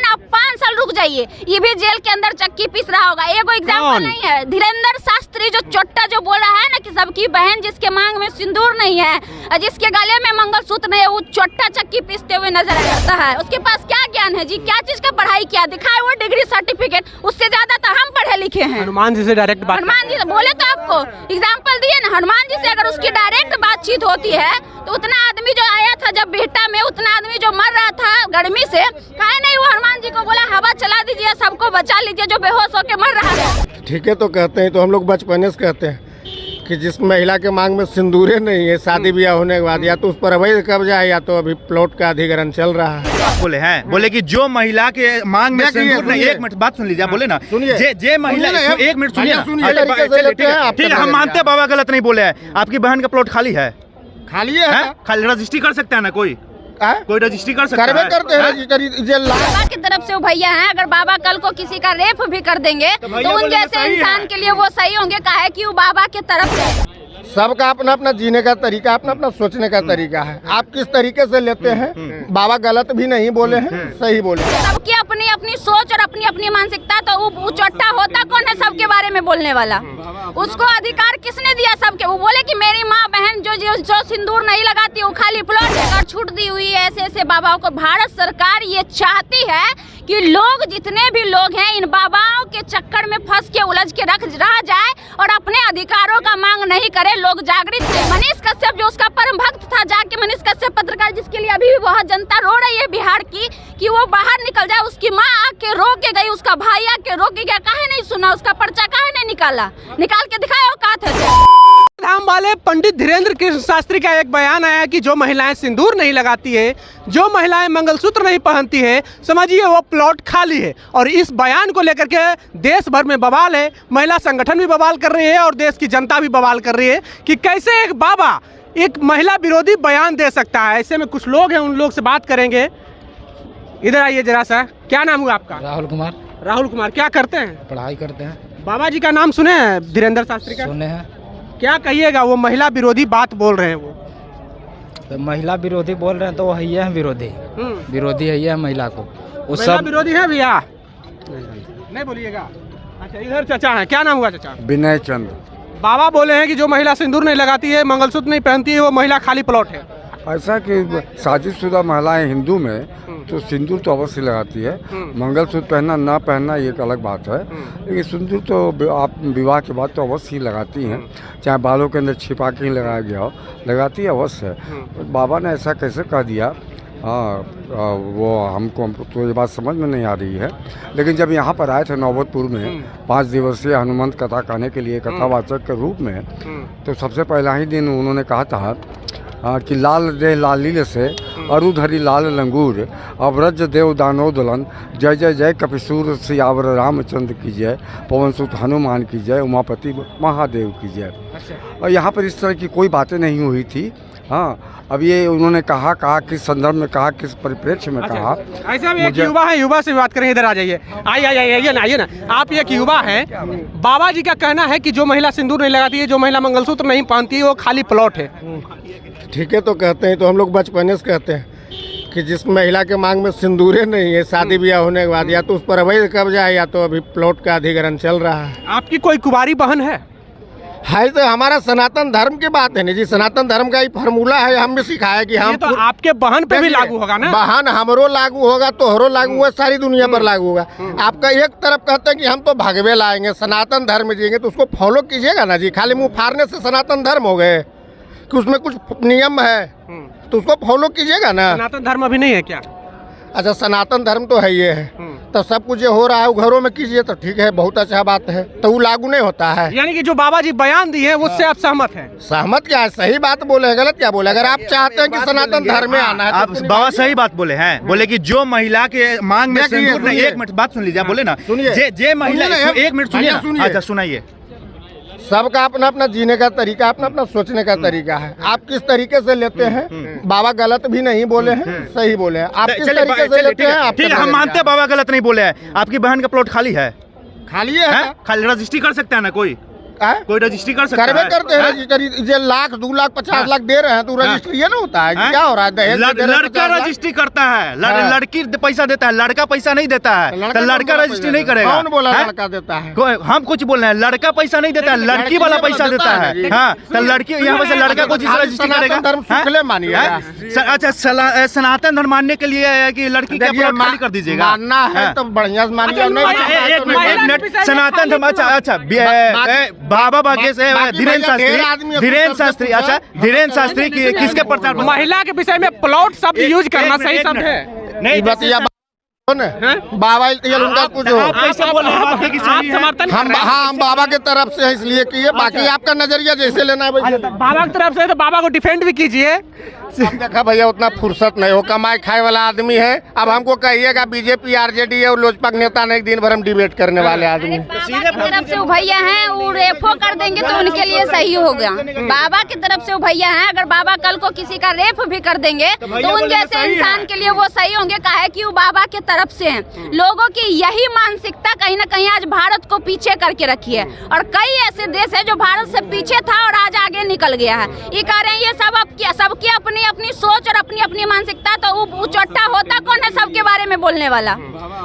आप 5 साल रुक जाइए, ये भी जेल के अंदर चक्की पीस रहा होगा। एगो एग्जाम्पल नहीं है, धीरेन्द्र शास्त्री जो चोट्टा जो बोल रहा है ना कि सबकी बहन जिसके मांग में सिंदूर नहीं है और जिसके गले में मंगलसूत्र नहीं है, वो चोट्टा चक्की पीसते हुए नजर आता है। उसके पास क्या ज्ञान है जी, क्या चीज का पढ़ाई किया, दिखाए वो डिग्री सर्टिफिकेट, उससे ज्यादा तो हम पढ़े लिखे हैं। हनुमान जी से डायरेक्ट बात, हनुमान जी से बोले तो आपको एग्जाम्पल दिए ना, हनुमान जी से अगर उसकी डायरेक्ट बातचीत होती है तो उतना आदमी जो आया था जब बेहटा में, उतना आदमी जो मर रहा था गर्मी से, काहे नहीं वो हनुमान जी को बोला हवा चला दीजिए, सबको बचा लीजिए जो बेहोश होके मर रहा है। ठीक है तो कहते हैं, तो हम लोग बचपने से कहते हैं कि जिस महिला के मांग में सिंदूरे नहीं है, शादी ब्याह होने के बाद या तो उस पर अवैध कब्जा है या तो अभी प्लॉट का अधिग्रहण चल रहा है। बोले हैं, बोले कि जो महिला के मांग में सिंदूर नहीं, एक मिनट बात सुन लीजिए, आप बोले ना, जे महिला, एक मिनट सुनिए ना, ठीक है हम मानते हैं बाबा गलत नहीं बोले हैं। आपकी बहन का प्लॉट खाली है, खाली है, खाली रजिस्ट्री कर सकता है ना, कोई रजिस्ट्री कर सकता है, करते हैं रजिस्ट्री। बाबा की तरफ से वो भैया हैं, अगर बाबा कल को किसी का रेप भी कर देंगे तो उन जैसे इंसान के लिए वो सही होंगे, काहे कि वो बाबा के तरफ से। सबका अपना अपना जीने का तरीका, अपना अपना सोचने का तरीका है। आप किस तरीके से लेते हैं, बाबा गलत भी नहीं बोले हैं, सही बोले। सबकी अपनी अपनी सोच और अपनी अपनी मानसिकता, तो वो चोट्टा होता कौन है सबके बारे में बोलने वाला? उसको अधिकार किसने दिया सबके? वो बोले कि मेरी माँ बहन जो सिंदूर नहीं लगाती वो खाली प्लॉट लेकर छूट दी हुई है ऐसे ऐसे बाबाओं को। भारत सरकार ये चाहती है कि लोग, जितने भी लोग हैं, इन बाबाओं के चक्कर में फंस के उलझ के रह जाए और अपने अधिकारों का मांग नहीं करे। लोग जागृत है। मनीष कश्यप जो उसका परम भक्त था, जाके मनीष कश्यप पत्रकार, जिसके लिए अभी भी बहुत जनता रो रही है बिहार की कि वो बाहर निकल जाए, उसकी माँ आके रो के गई, उसका भाई आके रो के गया, काहे नहीं सुना? उसका पर्चा काहे नहीं निकाला? निकाल के दिखाया औकात है। धाम वाले पंडित धीरेन्द्र कृष्ण शास्त्री का एक बयान आया कि जो महिलाएं सिंदूर नहीं लगाती है, जो महिलाएं मंगलसूत्र नहीं पहनती है, समझिए वो प्लॉट खाली है। और इस बयान को लेकर के देश भर में बवाल है, महिला संगठन भी बवाल कर रही है और देश की जनता भी बवाल कर रही है कि कैसे एक बाबा एक महिला विरोधी बयान दे सकता है। ऐसे में कुछ लोग हैं, उन लोग से बात करेंगे। इधर आइए जरा सा, क्या नाम हुआ आपका? राहुल कुमार। राहुल कुमार, क्या करते हैं? पढ़ाई करते हैं। बाबा जी का नाम सुने हैं, धीरेन्द्र शास्त्री का? सुने हैं। क्या कहिएगा, वो महिला विरोधी बात बोल रहे हैं? वो तो महिला विरोधी बोल रहे हैं तो वही है विरोधी, विरोधी है ये महिला को। वो सब विरोधी है भैया, नहीं बोलिएगा। अच्छा इधर चाचा है, क्या नाम हुआ चाचा? विनय चंद्र। बाबा बोले हैं कि जो महिला सिंदूर नहीं लगाती है, मंगलसूत्र नहीं पहनती है, वो महिला खाली प्लॉट है। ऐसा कि शादीशुदा महिलाएं हिंदू में तो सिंदूर तो अवश्य लगाती है, मंगलसूत्र पहनना ना पहनना ये एक अलग बात है, लेकिन सिंदूर तो आप विवाह के बाद तो अवश्य ही लगाती हैं, चाहे बालों के अंदर छिपा के ही लगाया गया हो, लगाती है अवश्य। बाबा ने ऐसा कैसे कह दिया, वो हमको तो ये बात समझ में नहीं आ रही है। लेकिन जब यहाँ पर आए थे नौबतपुर में 5 दिवसीय हनुमंत कथा कहने के लिए कथावाचक के रूप में, तो सबसे पहला ही दिन उन्होंने कहा था कि लाल दे लालील से अरुधरी लाल लंगूर, अवरज देव दानव दुल्हन, जय जय जय कपिसूर सियावर रामचंद्र की जय, पवन सुत हनुमान की जय, उमापति महादेव की जय। और यहाँ पर इस तरह की कोई बातें नहीं हुई थी। हाँ, अब ये उन्होंने कहा किस संदर्भ में कहा, किस परिप्रेक्ष्य में कहा। ऐसा भी एक युवा है, युवा से बात करें। इधर आ जाइए, आइए ना। आप एक युवा हैं, बाबा जी का कहना है कि जो महिला सिंदूर नहीं लगाती है, जो महिला मंगलसूत्र नहीं पहनती है, वो खाली प्लॉट है। ठीक है तो कहते हैं, तो हम लोग बचपने से कहते हैं कि जिस महिला के मांग में सिंदूरे नहीं है, शादी ब्याह होने के बाद या तो उस पर अवैध कब्जा है या तो अभी प्लॉट का अधिग्रहण चल रहा है। आपकी कोई कुंवारी बहन है? तो हमारा सनातन धर्म की बात है ना जी, सनातन धर्म का ही फॉर्मूला है, हमने सिखाया कि हम तो आपके बहन पे भी लागू होगा ना? बहन हमरो लागू होगा, तोहरो लागू होगा, सारी दुनिया पर लागू होगा। आपका एक तरफ कहते हैं कि हम तो भगवे लाएंगे, सनातन धर्म जिएंगे, तो उसको फॉलो कीजिएगा ना जी। खाली मुंह फाड़ने से सनातन धर्म हो गए कि उसमें कुछ नियम है, तो उसको फॉलो कीजिएगा ना। सनातन धर्म अभी नहीं है क्या? अच्छा, सनातन धर्म तो है ये है, तो सब कुछ जो हो रहा है घरों में कीजिए तो ठीक है, बहुत अच्छा बात है, तो वो लागू नहीं होता है। यानी कि जो बाबा जी बयान दिए हैं उससे आप सहमत हैं? सहमत क्या है, सही बात बोले, गलत क्या बोले? अगर आप चाहते हैं कि सनातन धर्म में आना है, आप बाबा सही बात बोले हैं। बोले कि जो महिला के मांग में सिंदूर नहीं, एक मिनट बात सुन लीजिए, आप बोले ना, जे महिला, एक मिनट सुनिए। अच्छा सुनाइए। सबका अपना अपना जीने का तरीका, अपना अपना सोचने का तरीका है। आप किस तरीके से लेते हैं, बाबा गलत भी नहीं बोले हैं, सही बोले हैं। आप किस तरीके से लेते हैं, ठीक है हम मानते हैं बाबा गलत नहीं बोले हैं। आपकी बहन का प्लॉट खाली है, खाली है, खाली रजिस्ट्री कर सकता है ना कोई? कोई रजिस्ट्री कर सकता करवे है? करते हैं रजिस्ट्री, ये लाख 2 लाख 50 लाख दे रहे हैं तो रजिस्ट्री ये ना होता है क्या हो रहा है? दहेज दे रहे हैं लड़का 50 लाख। रजिस्ट्री करता है, लड़की पैसा देता है, लड़का पैसा नहीं देता है, तो लड़का रजिस्ट्री नहीं करेगा। कौन बोला लड़का देता है? हम कुछ बोल रहे हैं, लड़का पैसा नहीं देता है, लड़की वाला पैसा देता है। हाँ, तो लड़की यहाँ से लड़का को जिस रजिस्ट्री करेगा। धर्म शुक्ल मानिएगा। अच्छा, सनातन धर्म मानने के लिए है कि लड़की का प्लॉट खाली कर दीजिएगा? मानना है तो बढ़िया से मानिए। एक मिनट, सनातन धर्म, अच्छा बाबा बागे से धीरेन्द्र शास्त्री, अच्छा धीरेन्द्र शास्त्री किसके प्रचार? महिला के विषय में प्लॉट शब्द यूज करना सही शब्द है? नहीं, बाबा उनका पूछो। हम बाबा के तरफ से इसलिए किए, बाकी आपका नजरिया जैसे लेना है वैसे। बाबा की तरफ से तो बाबा को डिफेंड भी कीजिए। अब देखा भैया उतना फुर्सत नहीं हो, कमाई खाए वाला आदमी है। अब हमको कहिएगा बीजेपी आरजेडी और लोजपा नेता ने एक दिन भर हम डिबेट करने वाले आदमी। बाबा की तरफ से वो भैया हैं, वो रेफो कर देंगे तो उनके लिए सही होगा। बाबा की तरफ से वो भैया हैं, अगर बाबा कल को किसी का रेप भी कर देंगे तो उन जैसे इंसान के लिए वो सही होंगे। काहे कि वो बाबा के तरफ से हैं। लोगों की यही मानसिकता कहीं ना कहीं आज भारत को पीछे करके रखी है, और कई ऐसे देश है जो भारत से पीछे था और आज आगे निकल गया है। ये कह रहे हैं ये सब सबकी अपनी अपनी सोच और अपनी अपनी मानसिकता। तो वो चोट्टा होता कौन है सबके बारे में बोलने वाला?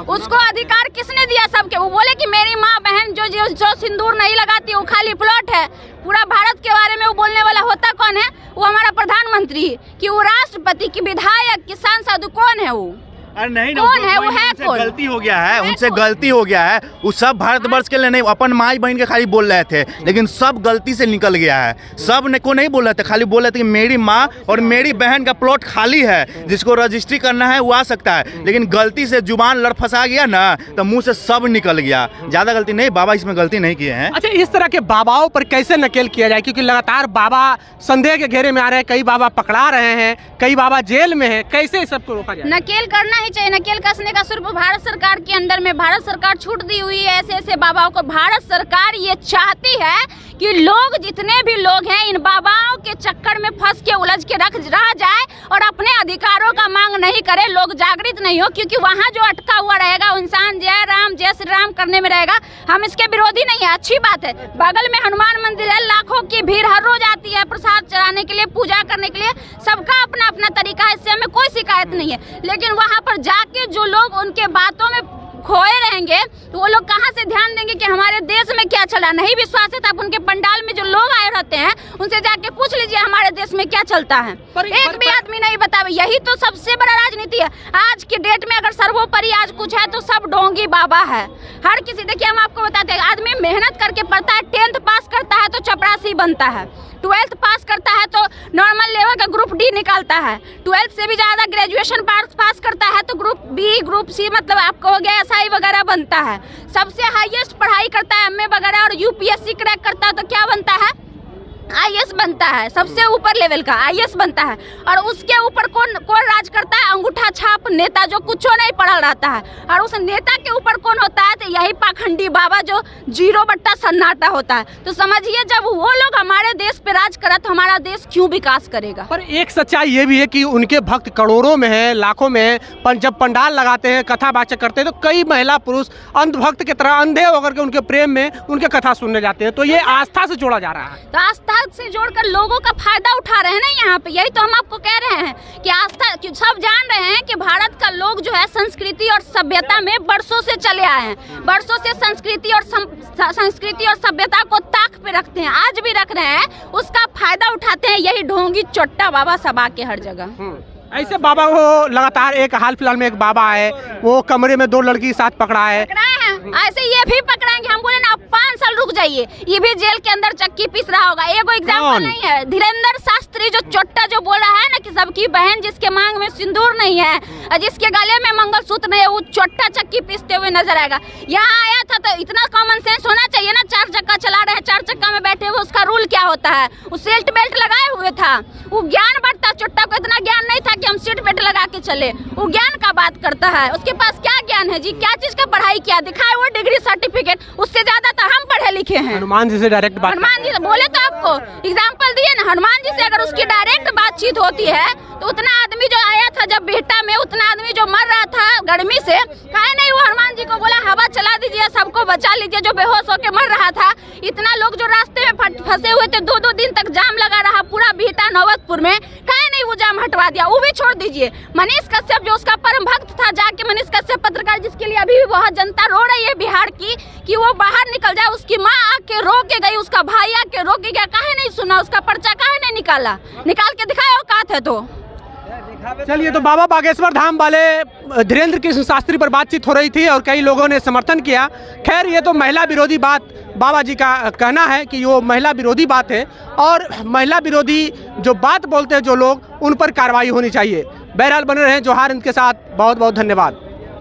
उसको अधिकार किसने दिया सबके? वो बोले कि मेरी माँ बहन जो सिंदूर नहीं लगाती वो खाली प्लॉट है। पूरा भारत के बारे में वो बोलने वाला होता कौन है? वो हमारा प्रधानमंत्री, कि वो राष्ट्रपति, की विधायक, की सांसद, कौन है वो? अरे नहीं, कौन है वो? है कौन? गलती हो गया है, उनसे गलती हो गया है। वो सब भारतवर्ष के लिए नहीं, अपन माई बहन के खाली बोल रहे थे, लेकिन सब गलती से निकल गया है। सब ने को नहीं बोल रहे थे, खाली बोल रहे थे कि मेरी माँ और मेरी बहन का प्लॉट खाली है, जिसको रजिस्ट्री करना है वो आ सकता है। लेकिन गलती से जुबान लड़ फंसा गया ना, तो मुंह से सब निकल गया। ज्यादा गलती नहीं, बाबा इसमें गलती नहीं किए हैं। अच्छा, इस तरह के बाबाओं पर कैसे नकेल किया जाए? क्योंकि लगातार बाबा संदेह के घेरे में आ रहे हैं, कई बाबा पकड़ा रहे हैं, कई बाबा जेल में है। कैसे इस सबको रोका जाए? नकेल करना ही चाहिए। नकेल कसने का सिर्फ भारत सरकार के अंदर में, भारत सरकार छूट दी हुई है ऐसे ऐसे बाबाओं को। भारत सरकार ये चाहती है कि लोग, जितने भी लोग हैं, इन बाबाओं के चक्कर में फंस के उलझ के रह जाए और अपने अधिकारों का मांग नहीं करे, लोग जागृत नहीं हो। क्योंकि वहाँ जो अटका हुआ रहेगा इंसान जय राम जय श्री राम करने में रहेगा। हम इसके विरोधी नहीं है, अच्छी बात है। बगल में हनुमान मंदिर है, लाखों की भीड़ हर रोज आती है प्रसाद चढ़ाने के लिए, पूजा करने के लिए। सबका अपना अपना तरीका है, इससे हमें कोई शिकायत नहीं है। लेकिन वहाँ पर जाके जो लोग उनके बातों में खोए रहेंगे तो वो लोग कहाँ से ध्यान देंगे कि हमारे देश में क्या चला? नहीं विश्वास है तो आप उनके पंडाल में जो लोग आए रहते हैं उनसे जाके पूछ लीजिए हमारे देश में क्या चलता है। एक भी आदमी नहीं बतावे। यही तो सबसे बड़ा राजनीति है आज की डेट में। अगर सर्वोपरि आज कुछ है तो सब ढोंगी बाबा है। हर किसी, देखिए हम आपको बताते हैं, आदमी मेहनत करके पढ़ता है, 10th पास करता है तो चपरासी बनता है, 12th पास करता है तो नॉर्मल लेवल का ग्रुप डी निकालता है, 12th से भी ज्यादा ग्रेजुएशन पास करता है तो ग्रुप बी, ग्रुप सी, मतलब आपको हो गया एसआई वगैरह बनता है। सबसे हाईएस्ट पढ़ाई करता है एमए वगैरह और यूपीएससी क्रैक करता है तो क्या बनता है? आईएएस बनता है। सबसे ऊपर लेवल का आईएएस बनता है। और उसके ऊपर कौन राज करता है? अंगूठा छाप नेता जो कुछ नहीं पढ़ा रहता है। और उस नेता के ऊपर कौन होता है? तो यही पाखंडी बाबा जो 0 सन्नाटा होता है। तो समझिए जब वो लोग हमारे देश पे राज करा तो हमारा देश क्यों विकास करेगा? पर एक सच्चाई ये भी है कि उनके भक्त करोड़ों में है, लाखों में है। जब पंडाल लगाते हैं, कथा वाचक करते हैं तो कई महिला पुरुष अंधभक्त की तरह अंधे होकर के उनके प्रेम में उनके कथा सुनने जाते हैं। तो ये आस्था से जोड़ा जा रहा है। तो आस्था से जोड़कर लोगों का फायदा उठा रहे हैं ना यहाँ पे। यही तो हम आपको कह रहे हैं कि आस्था, सब जान रहे हैं कि भारत का लोग जो है संस्कृति और सभ्यता में बरसों से चले आए हैं। बरसों से संस्कृति और सभ्यता को ताक पे रखते हैं, आज भी रख रहे हैं। उसका फायदा उठाते हैं यही ढोंगी चोट्टा बाबा सब आके हर जगह। ऐसे बाबा को लगातार, एक हाल फिलहाल में एक बाबा है वो कमरे में 2 लड़की के साथ पकड़ा है। ऐसे ये भी पकड़ाएंगे। हम बोले ना आप 5 साल रुक जाइए, ये भी जेल के अंदर चक्की पीस रहा होगा। एगो एग्जाम्पल नहीं है, धीरेन्द्र शास्त्री जो चोट्टा जो बोल रहा है ना कि सबकी बहन जिसके मांग में सिंदूर नहीं है और जिसके गले में मंगलसूत्र नहीं है वो चोट्टा चक्की पीसते हुए नजर आएगा। यहाँ आया था तो इतना कॉमन सेंस होना चाहिए ना। 4 चक्का चला रहे हैं, 4 चक्का में बैठे हुए, उसका रूल क्या होता है? वो सीट बेल्ट लगाए हुए था, वो ज्ञान बढ़ता। चोट्टा को इतना ज्ञान नहीं था कि हम सीट बेल्ट लगा के चले। वो ज्ञान का बात करता है, उसके पास क्या ज्ञान है जी? क्या चीज का पढ़ाई किया? दिखाए वो डिग्री सर्टिफिकेट, उससे ज्यादा तो हम पढ़े लिखे हैं। हनुमान जी से डायरेक्ट बात, हनुमान जी से बोले तो आपको एग्जाम्पल दिए ना। हनुमान जी से अगर उसकी डायरेक्ट बातचीत होती है तो उतना आदमी जो आया था जब बेहटा में, उतना आदमी जो मर रहा था गर्मी से, काहे नहीं वो हनुमान जी को को बोला हवा चला दीजिए, सबको बचा लीजिए, जो बेहोश होकर मर रहा था। इतना लोग जो रास्ते में फंसे हुए थे, 2-2 दिन तक जाम लगा रहा पूरा बिहटा नौबतपुर में, काहे नहीं वो जाम हटवा दिया? वो भी छोड़ दीजिए। मनीष कश्यप जो उसका परम भक्त था, जाके मनीष कश्यप पत्रकार, जिसके लिए अभी भी बहुत जनता रो रही है बिहार की कि वो बाहर निकल जाए, उसकी माँ आके रो के गई, उसका भाई आके रो के गया, काहे नहीं सुना? उसका पर्चा काहे नहीं निकाला? निकाल के दिखाया औकात है तो। चलिए, तो बाबा बागेश्वर धाम वाले धीरेन्द्र कृष्ण शास्त्री पर बातचीत हो रही थी और कई लोगों ने समर्थन किया। खैर, ये तो महिला विरोधी बात बाबा जी का कहना है कि वो महिला विरोधी बात है और महिला विरोधी जो बात बोलते हैं जो लोग, उन पर कार्रवाई होनी चाहिए। बहरहाल बने रहें जोहार हिंद के साथ। बहुत बहुत धन्यवाद।